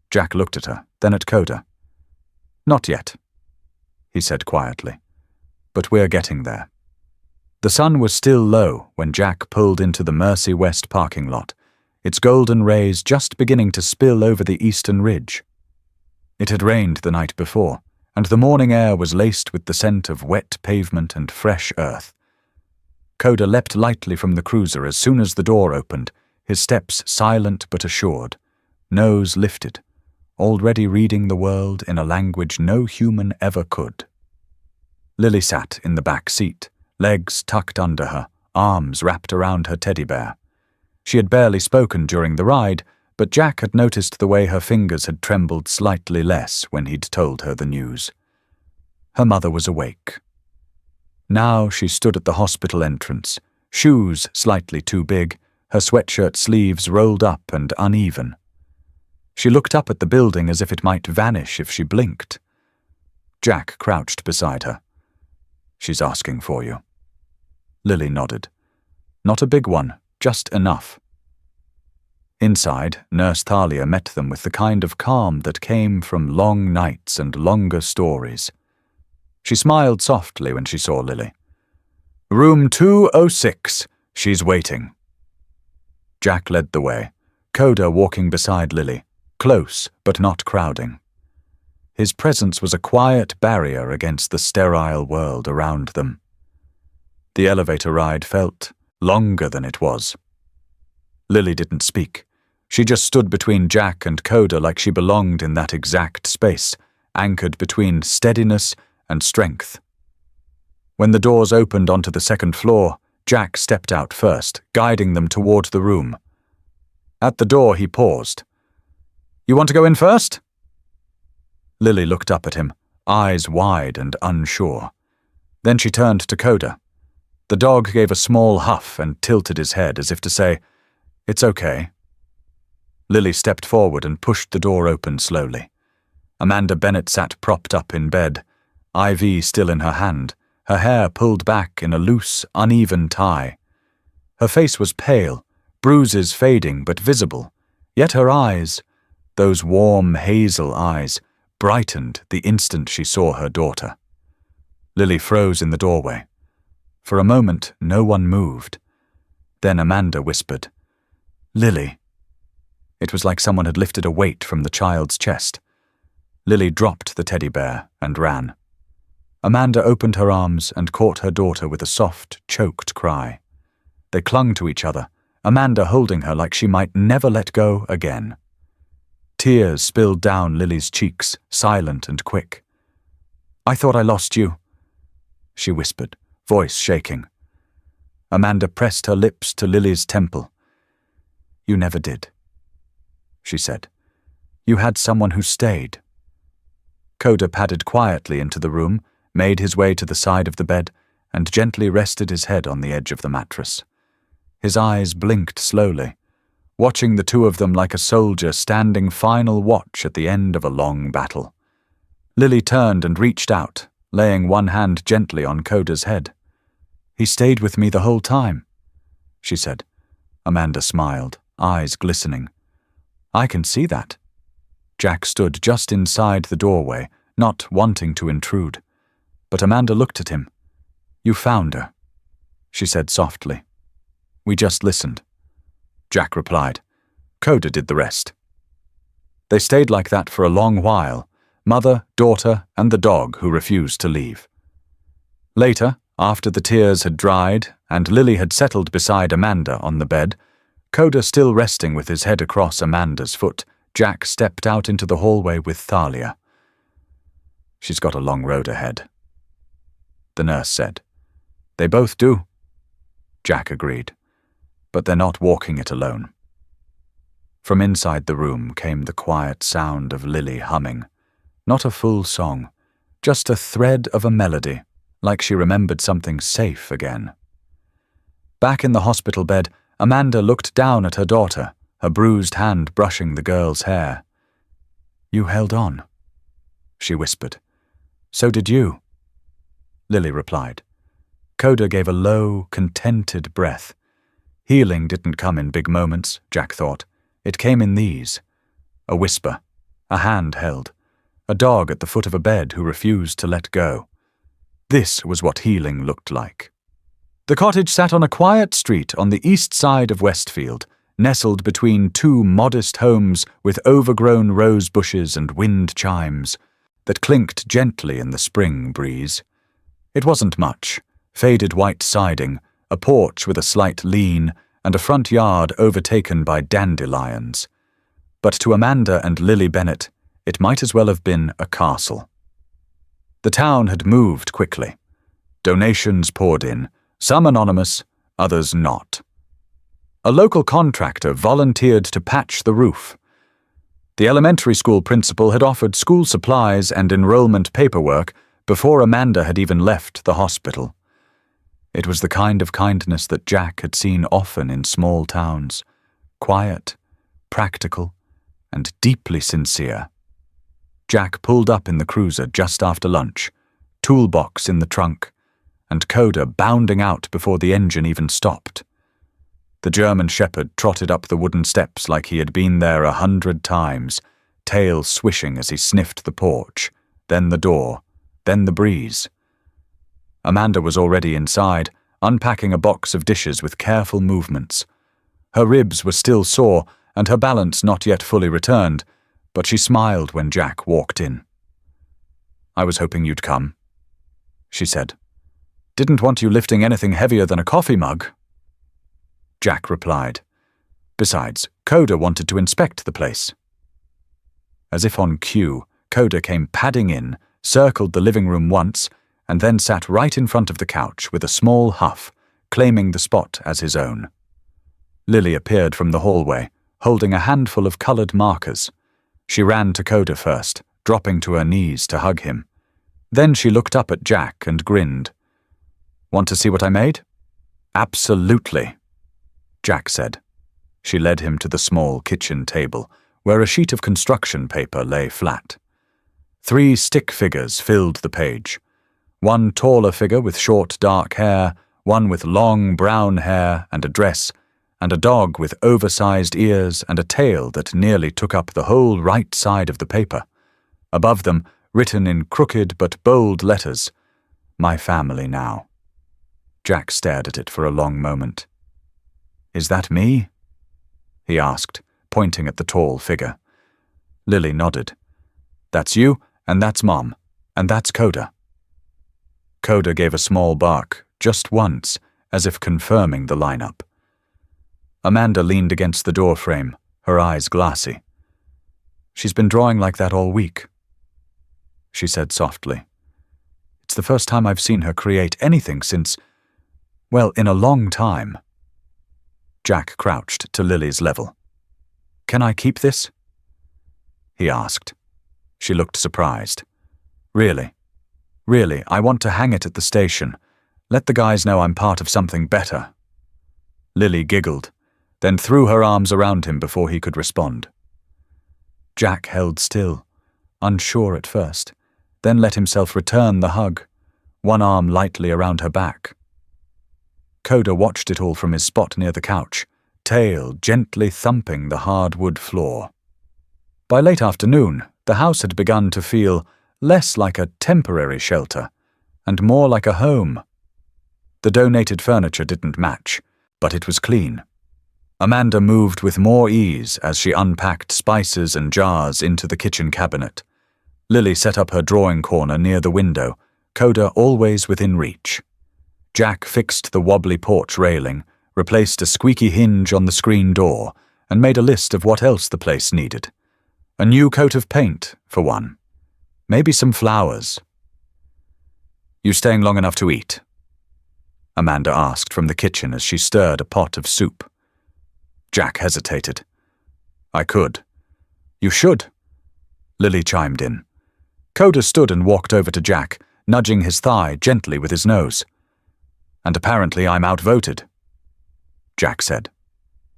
Jack looked at her, then at Coda. "Not yet," he said quietly, "but we're getting there." The sun was still low when Jack pulled into the Mercy West parking lot, its golden rays just beginning to spill over the eastern ridge. It had rained the night before, and the morning air was laced with the scent of wet pavement and fresh earth. Coda leapt lightly from the cruiser as soon as the door opened, his steps silent but assured, nose lifted, already reading the world in a language no human ever could. Lily sat in the back seat, legs tucked under her, arms wrapped around her teddy bear. She had barely spoken during the ride, but Jack had noticed the way her fingers had trembled slightly less when he'd told her the news. Her mother was awake. Now she stood at the hospital entrance, shoes slightly too big, her sweatshirt sleeves rolled up and uneven. She looked up at the building as if it might vanish if she blinked. Jack crouched beside her. "She's asking for you." Lily nodded. "Not a big one, just enough." Inside, Nurse Thalia met them with the kind of calm that came from long nights and longer stories. She smiled softly when she saw Lily. "Room 206. She's waiting." Jack led the way, Coda walking beside Lily, close but not crowding. His presence was a quiet barrier against the sterile world around them. The elevator ride felt longer than it was. Lily didn't speak. She just stood between Jack and Coda like she belonged in that exact space, anchored between steadiness and strength. When the doors opened onto the second floor, Jack stepped out first, guiding them toward the room. At the door, he paused. "You want to go in first?" Lily looked up at him, eyes wide and unsure. Then she turned to Coda. The dog gave a small huff and tilted his head as if to say, "It's okay." Lily stepped forward and pushed the door open slowly. Amanda Bennett sat propped up in bed, IV still in her hand, her hair pulled back in a loose, uneven tie. Her face was pale, bruises fading but visible, yet her eyes, those warm hazel eyes, brightened the instant she saw her daughter. Lily froze in the doorway. For a moment, no one moved. Then Amanda whispered, "Lily." It was like someone had lifted a weight from the child's chest. Lily dropped the teddy bear and ran. Amanda opened her arms and caught her daughter with a soft, choked cry. They clung to each other, Amanda holding her like she might never let go again. Tears spilled down Lily's cheeks, silent and quick. "I thought I lost you," she whispered, voice shaking. Amanda pressed her lips to Lily's temple. "You never did," she said. "You had someone who stayed." Coda padded quietly into the room, made his way to the side of the bed, and gently rested his head on the edge of the mattress. His eyes blinked slowly, watching the two of them like a soldier standing final watch at the end of a long battle. Lily turned and reached out, laying one hand gently on Coda's head. "He stayed with me the whole time," she said. Amanda smiled, eyes glistening. "I can see that." Jack stood just inside the doorway, not wanting to intrude. But Amanda looked at him. "You found her," she said softly. "We just listened." Jack replied. Coda did the rest. They stayed like that for a long while, mother, daughter, and the dog who refused to leave. Later, after the tears had dried and Lily had settled beside Amanda on the bed, Coda still resting with his head across Amanda's foot, Jack stepped out into the hallway with Thalia. "She's got a long road ahead," the nurse said. "They both do," Jack agreed. "But they're not walking it alone." From inside the room came the quiet sound of Lily humming. Not a full song, just a thread of a melody, like she remembered something safe again. Back in the hospital bed, Amanda looked down at her daughter, her bruised hand brushing the girl's hair. "You held on," she whispered. "So did you," Lily replied. Coda gave a low, contented breath. Healing didn't come in big moments, Jack thought. It came in these. A whisper, a hand held, a dog at the foot of a bed who refused to let go. This was what healing looked like. The cottage sat on a quiet street on the east side of Westfield, nestled between two modest homes with overgrown rose bushes and wind chimes that clinked gently in the spring breeze. It wasn't much. Faded white siding, a porch with a slight lean, and a front yard overtaken by dandelions. But to Amanda and Lily Bennett, it might as well have been a castle. The town had moved quickly. Donations poured in, some anonymous, others not. A local contractor volunteered to patch the roof. The elementary school principal had offered school supplies and enrollment paperwork before Amanda had even left the hospital. It was the kind of kindness that Jack had seen often in small towns, quiet, practical, and deeply sincere. Jack pulled up in the cruiser just after lunch, toolbox in the trunk, and Coda bounding out before the engine even stopped. The German shepherd trotted up the wooden steps like he had been there 100 times, tail swishing as he sniffed the porch, then the door, then the breeze. Amanda was already inside, unpacking a box of dishes with careful movements. Her ribs were still sore and her balance not yet fully returned, but she smiled when Jack walked in. I was hoping you'd come," she said. "Didn't want you lifting anything heavier than a coffee mug." Jack replied. Besides, Coda wanted to inspect the place. As if on cue, Coda came padding in, circled the living room once, and then sat right in front of the couch with a small huff, claiming the spot as his own. Lily appeared from the hallway, holding a handful of coloured markers. She ran to Coda first, dropping to her knees to hug him. Then she looked up at Jack and grinned. "Want to see what I made?" "Absolutely," Jack said. She led him to the small kitchen table, where a sheet of construction paper lay flat. 3 stick figures filled the page. One taller figure with short dark hair, one with long brown hair and a dress, and a dog with oversized ears and a tail that nearly took up the whole right side of the paper. Above them, written in crooked but bold letters, "My family now." Jack stared at it for a long moment. "Is that me?" he asked, pointing at the tall figure. Lily nodded. "That's you, and that's Mom, and that's Coda." Coda gave a small bark, just once, as if confirming the lineup. Amanda leaned against the doorframe, her eyes glassy. "She's been drawing like that all week," she said softly. "It's the first time I've seen her create anything since, well, in a long time." Jack crouched to Lily's level. "Can I keep this?" he asked. She looked surprised. Really, I want to hang it at the station. Let the guys know I'm part of something better." Lily giggled, then threw her arms around him before he could respond. Jack held still, unsure at first, then let himself return the hug, one arm lightly around her back. Coda watched it all from his spot near the couch, tail gently thumping the hardwood floor. By late afternoon, the house had begun to feel less like a temporary shelter and more like a home. The donated furniture didn't match, but it was clean. Amanda moved with more ease as she unpacked spices and jars into the kitchen cabinet. Lily set up her drawing corner near the window, Coda always within reach. Jack fixed the wobbly porch railing, replaced a squeaky hinge on the screen door, and made a list of what else the place needed. A new coat of paint, for one. Maybe some flowers. "You staying long enough to eat?" Amanda asked from the kitchen as she stirred a pot of soup. Jack hesitated. "I could." "You should," Lily chimed in. Coda stood and walked over to Jack, nudging his thigh gently with his nose. "And apparently I'm outvoted," Jack said.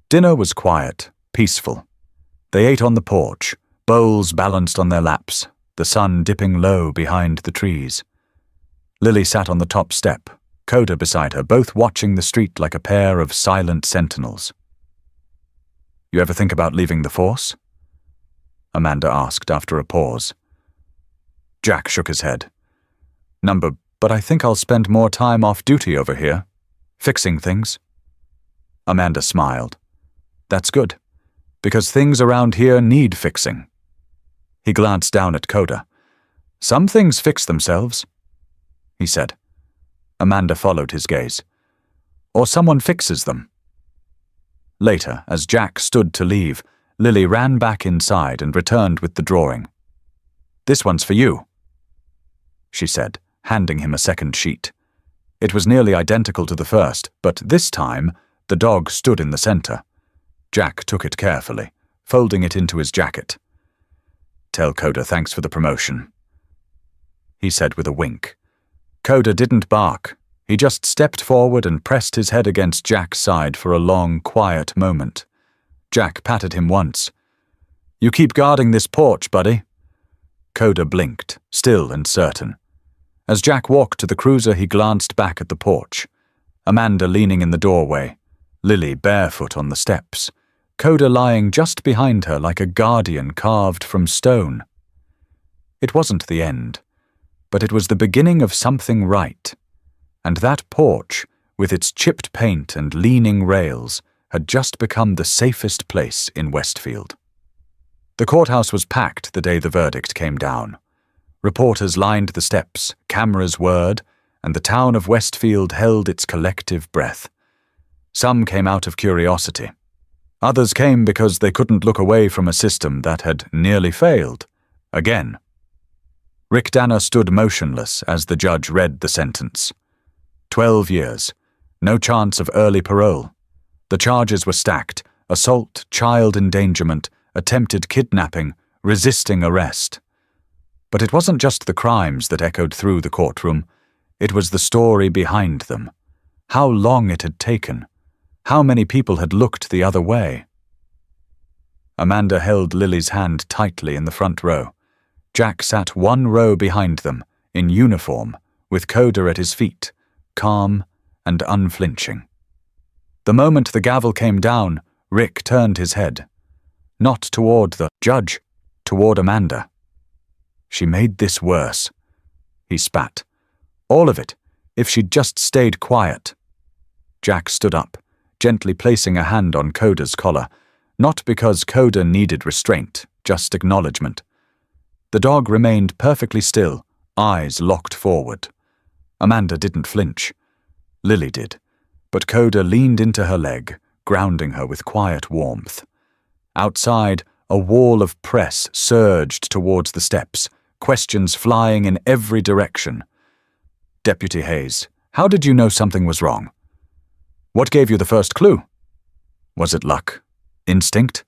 Dinner was quiet, peaceful. They ate on the porch, bowls balanced on their laps, the sun dipping low behind the trees. Lily sat on the top step, Coda beside her, both watching the street like a pair of silent sentinels. "You ever think about leaving the force?" Amanda asked after a pause. Jack shook his head. But I think I'll spend more time off duty over here, fixing things." Amanda smiled. "That's good, because things around here need fixing." He glanced down at Coda. "Some things fix themselves," he said. Amanda followed his gaze. "Or someone fixes them." Later, as Jack stood to leave, Lily ran back inside and returned with the drawing. "This one's for you," she said, handing him a second sheet. It was nearly identical to the first, but this time the dog stood in the center. Jack took it carefully, folding it into his jacket. "Tell Coda thanks for the promotion," he said with a wink. Coda didn't bark. He just stepped forward and pressed his head against Jack's side for a long, quiet moment. Jack patted him once. "You keep guarding this porch, buddy." Coda blinked, still and certain. As Jack walked to the cruiser, he glanced back at the porch. Amanda leaning in the doorway, Lily barefoot on the steps, Coda lying just behind her like a guardian carved from stone. It wasn't the end, but it was the beginning of something right. And that porch, with its chipped paint and leaning rails, had just become the safest place in Westfield. The courthouse was packed the day the verdict came down. Reporters lined the steps, cameras whirred, and the town of Westfield held its collective breath. Some came out of curiosity. Others came because they couldn't look away from a system that had nearly failed. Again. Rick Danner stood motionless as the judge read the sentence. 12 years. No chance of early parole. The charges were stacked: assault, child endangerment, attempted kidnapping, resisting arrest. But it wasn't just the crimes that echoed through the courtroom. It was the story behind them. How long it had taken. How many people had looked the other way. Amanda held Lily's hand tightly in the front row. Jack sat one row behind them, in uniform, with Coda at his feet, calm and unflinching. The moment the gavel came down, Rick turned his head. Not toward the judge, toward Amanda. She made this worse. He spat. All of it, if she'd just stayed quiet. Jack stood up, gently placing a hand on Coda's collar, not because Coda needed restraint, just acknowledgement. The dog remained perfectly still, eyes locked forward. Amanda didn't flinch. Lily did, but Coda leaned into her leg, grounding her with quiet warmth. Outside, a wall of press surged towards the steps, questions flying in every direction. Deputy Hayes, how did you know something was wrong? What gave you the first clue? Was it luck? Instinct?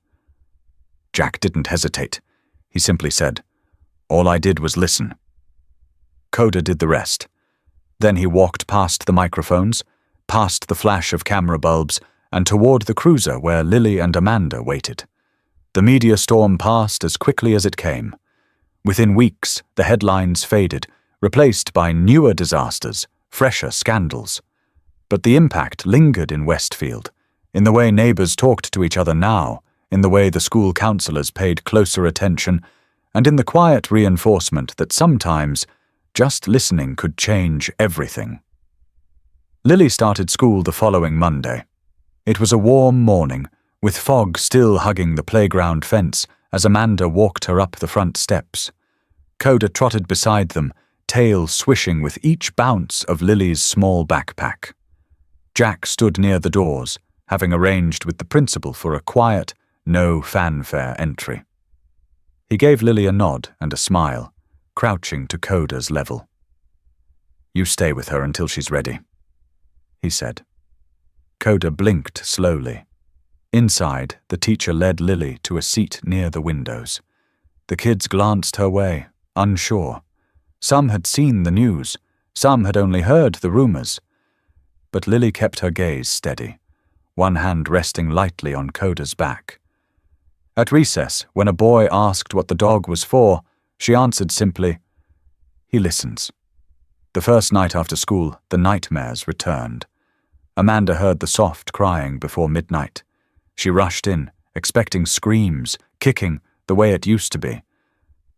Jack didn't hesitate. He simply said, all I did was listen. Coda did the rest. Then he walked past the microphones, past the flash of camera bulbs, and toward the cruiser where Lily and Amanda waited. The media storm passed as quickly as it came. Within weeks, the headlines faded, replaced by newer disasters, fresher scandals. But the impact lingered in Westfield, in the way neighbors talked to each other now, in the way the school counselors paid closer attention, and in the quiet reinforcement that sometimes just listening could change everything. Lily started school the following Monday. It was a warm morning, with fog still hugging the playground fence as Amanda walked her up the front steps. Coda trotted beside them, tail swishing with each bounce of Lily's small backpack. Jack stood near the doors, having arranged with the principal for a quiet, no fanfare entry. He gave Lily a nod and a smile, crouching to Coda's level. You stay with her until she's ready, he said. Coda blinked slowly. Inside, the teacher led Lily to a seat near the windows. The kids glanced her way, unsure. Some had seen the news, some had only heard the rumors. But Lily kept her gaze steady, one hand resting lightly on Coda's back. At recess, when a boy asked what the dog was for, she answered simply, he listens. The first night after school, the nightmares returned. Amanda heard the soft crying before midnight. She rushed in, expecting screams, kicking, the way it used to be.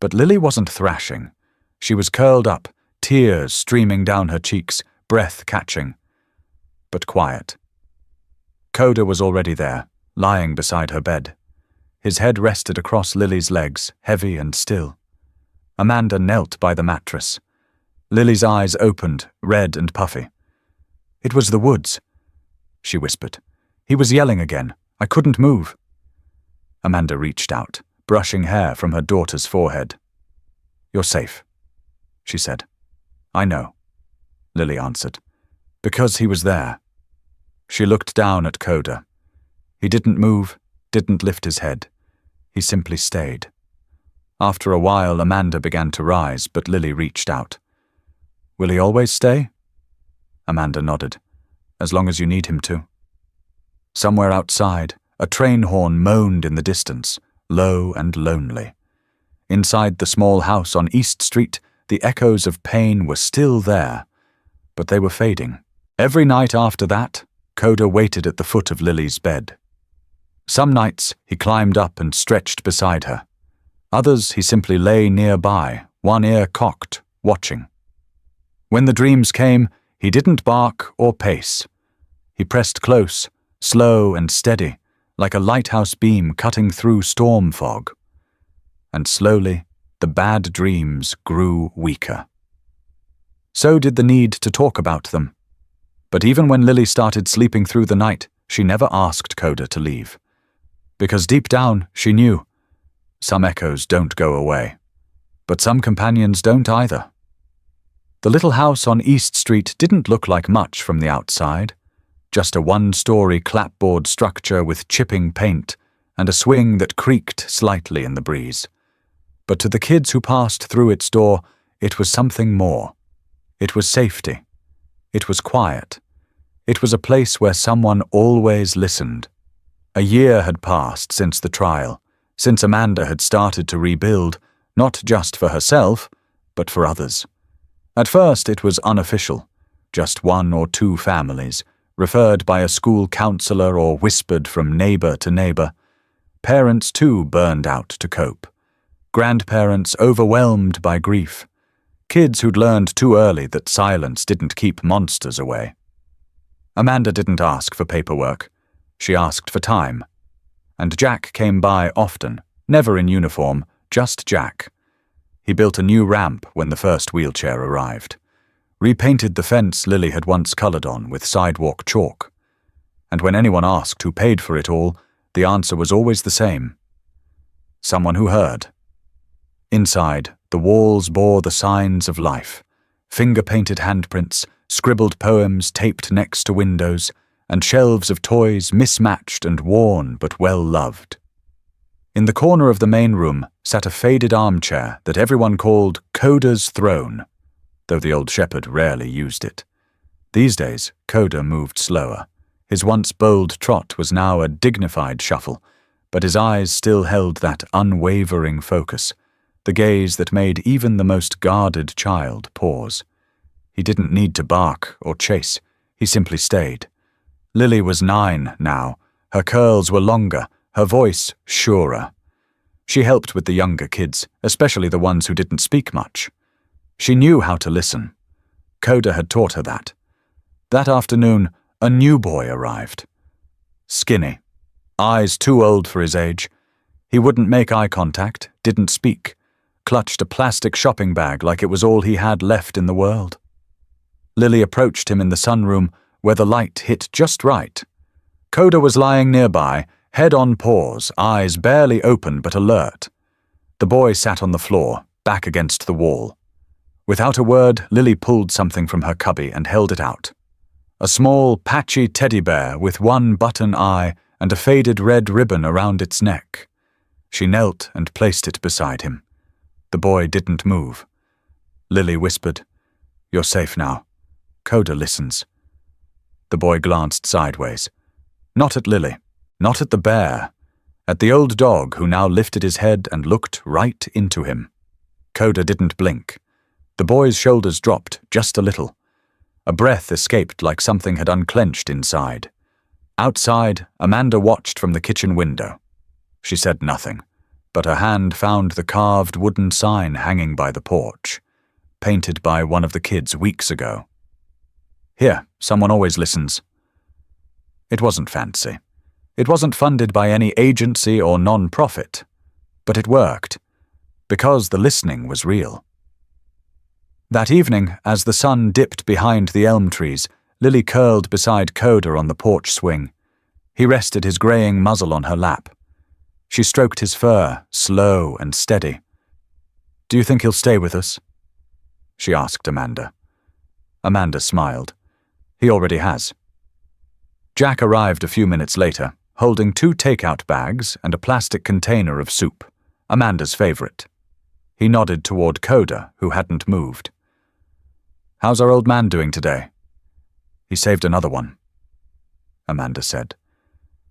But Lily wasn't thrashing. She was curled up, tears streaming down her cheeks, breath catching. But quiet. Coda was already there, lying beside her bed. His head rested across Lily's legs, heavy and still. Amanda knelt by the mattress. Lily's eyes opened, red and puffy. It was the woods, she whispered. He was yelling again. I couldn't move. Amanda reached out, brushing hair from her daughter's forehead. You're safe, she said. I know, Lily answered. Because he was there. She looked down at Coda. He didn't move, didn't lift his head. He simply stayed. After a while, Amanda began to rise, but Lily reached out. Will he always stay? Amanda nodded. As long as you need him to. Somewhere outside, a train horn moaned in the distance, low and lonely. Inside the small house on East Street, the echoes of pain were still there, but they were fading. Every night after that, Coda waited at the foot of Lily's bed. Some nights he climbed up and stretched beside her. Others he simply lay nearby, one ear cocked, watching. When the dreams came, he didn't bark or pace. He pressed close, slow and steady, like a lighthouse beam cutting through storm fog. And slowly, the bad dreams grew weaker. So did the need to talk about them. But even when Lily started sleeping through the night, she never asked Coda to leave. Because deep down, she knew, some echoes don't go away. But some companions don't either. The little house on East Street didn't look like much from the outside. Just a one-story clapboard structure with chipping paint and a swing that creaked slightly in the breeze. But to the kids who passed through its door, it was something more. It was safety. It was quiet. It was a place where someone always listened. A year had passed since the trial, since Amanda had started to rebuild, not just for herself, but for others. At first it was unofficial, just one or two families, referred by a school counselor or whispered from neighbor to neighbor. Parents too burned out to cope. Grandparents overwhelmed by grief. Kids who'd learned too early that silence didn't keep monsters away. Amanda didn't ask for paperwork. She asked for time. And Jack came by often, never in uniform, just Jack. He built a new ramp when the first wheelchair arrived. Repainted the fence Lily had once colored on with sidewalk chalk. And when anyone asked who paid for it all, the answer was always the same. Someone who heard. Inside, the walls bore the signs of life. Finger-painted handprints, scribbled poems taped next to windows, and shelves of toys mismatched and worn but well-loved. In the corner of the main room sat a faded armchair that everyone called Coda's throne, though the old shepherd rarely used it. These days, Coda moved slower. His once bold trot was now a dignified shuffle, but his eyes still held that unwavering focus, the gaze that made even the most guarded child pause. He didn't need to bark or chase, he simply stayed. Lily was 9 now. Her curls were longer, her voice surer. She helped with the younger kids, especially the ones who didn't speak much. She knew how to listen. Coda had taught her that. That afternoon, a new boy arrived. Skinny, eyes too old for his age. He wouldn't make eye contact, didn't speak, clutched a plastic shopping bag like it was all he had left in the world. Lily approached him in the sunroom, where the light hit just right. Coda was lying nearby, head on paws, eyes barely open but alert. The boy sat on the floor, back against the wall. Without a word, Lily pulled something from her cubby and held it out. A small, patchy teddy bear with one button eye and a faded red ribbon around its neck. She knelt and placed it beside him. The boy didn't move. Lily whispered, "You're safe now. Coda listens." The boy glanced sideways. Not at Lily, not at the bear, at the old dog who now lifted his head and looked right into him. Coda didn't blink. The boy's shoulders dropped just a little. A breath escaped like something had unclenched inside. Outside, Amanda watched from the kitchen window. She said nothing, but her hand found the carved wooden sign hanging by the porch, painted by one of the kids weeks ago. "Here, someone always listens." It wasn't fancy. It wasn't funded by any agency or non-profit. But it worked, because the listening was real. That evening, as the sun dipped behind the elm trees, Lily curled beside Coda on the porch swing. He rested his graying muzzle on her lap. She stroked his fur, slow and steady. "Do you think he'll stay with us?" she asked Amanda. Amanda smiled. "He already has." Jack arrived a few minutes later, holding 2 takeout bags and a plastic container of soup, Amanda's favorite. He nodded toward Coda, who hadn't moved. "How's our old man doing today?" "He saved another one," Amanda said.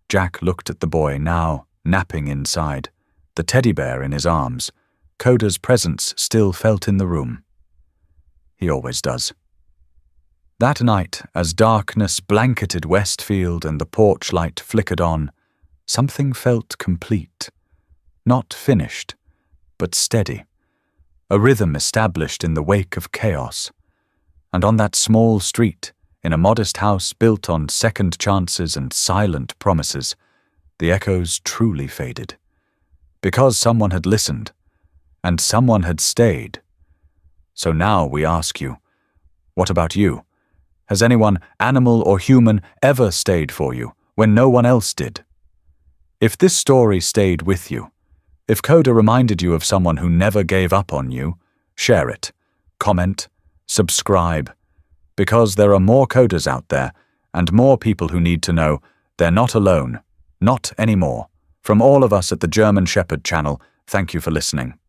Jack looked at the boy now, napping inside, the teddy bear in his arms. Coda's presence still felt in the room. He always does. That night, as darkness blanketed Westfield and the porch light flickered on, something felt complete. Not finished, but steady. A rhythm established in the wake of chaos. And on that small street, in a modest house built on second chances and silent promises, the echoes truly faded. Because someone had listened, and someone had stayed. So now we ask you, what about you? Has anyone, animal or human, ever stayed for you when no one else did? If this story stayed with you, if Coda reminded you of someone who never gave up on you, share it, comment, subscribe, because there are more Codas out there and more people who need to know they're not alone, not anymore. From all of us at the German Shepherd channel, thank you for listening.